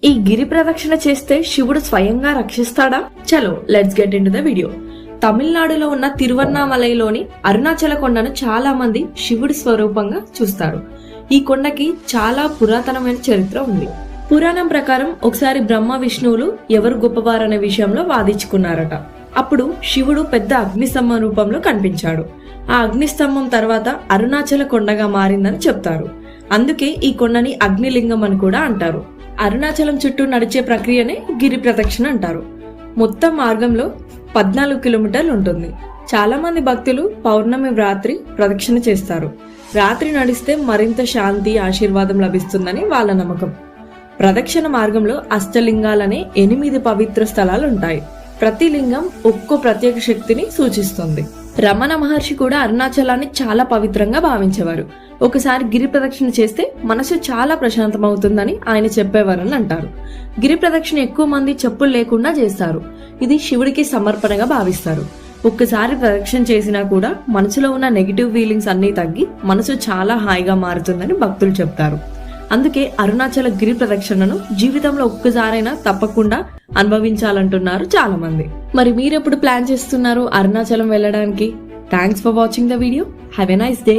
ఈ గిరి ప్రదక్షిణ చేస్తే శివుడు స్వయంగా రక్షిస్తాడా? చలో let's get in to the video. తమిళనాడులో ఉన్న తిరువన్నామలైలోని అరుణాచల కొండను చాలా మంది శివుడి స్వరూపంగా చూస్తారు. ఈ కొండకి చాలా పురాతనమైన చరిత్ర ఉంది. పురాణం ప్రకారం ఒకసారి బ్రహ్మ విష్ణువులు ఎవరు గొప్పవారనే విషయంలో వాదించుకున్నారట. అప్పుడు శివుడు పెద్ద అగ్నిస్తంభం రూపంలో కనిపించాడు. ఆ అగ్నిస్తంభం తర్వాత అరుణాచల కొండగా మారిందని చెప్తారు. అందుకే ఈ కొండని అగ్నిలింగం అని కూడా అంటారు. అరుణాచలం చుట్టూ నడిచే ప్రక్రియనే గిరి ప్రదక్షిణ అంటారు. మొత్తం మార్గంలో 14 కిలోమీటర్లు ఉంటుంది. చాలా మంది భక్తులు పౌర్ణమి రాత్రి ప్రదక్షిణ చేస్తారు. రాత్రి నడిస్తే మరింత శాంతి, ఆశీర్వాదం లభిస్తుందని వాళ్ళ నమ్మకం. ప్రదక్షిణ మార్గంలో అష్టలింగాలనే 8 పవిత్ర స్థలాలు ఉంటాయి. ప్రతి లింగం ఒక్కో ప్రత్యేక శక్తిని సూచిస్తుంది. రమణ మహర్షి కూడా అరుణాచలాన్ని చాలా పవిత్రంగా భావించేవారు. ఒకసారి గిరి ప్రదక్షిణ చేస్తే మనసు చాలా ప్రశాంతమవుతుందని ఆయన చెప్పేవారని అంటారు. గిరి ప్రదక్షిణ ఎక్కువ మంది చెప్పులు లేకుండా చేస్తారు. ఇది శివుడికి సమర్పణగా భావిస్తారు. ఒక్కసారి ప్రదక్షిణ చేసినా కూడా మనసులో ఉన్న నెగిటివ్ ఫీలింగ్స్ అన్నీ తగ్గి మనసు చాలా హాయిగా మారుతుందని భక్తులు చెప్తారు. అందుకే అరుణాచల గిరి ప్రదక్షిణను జీవితంలో ఒక్కసారైనా తప్పకుండా అనుభవించాలంటున్నారు చాలా మంది. మరి మీరెప్పుడు ప్లాన్ చేస్తున్నారు అరుణాచలం వెళ్ళడానికి? Thanks for watching the video. Have a nice day.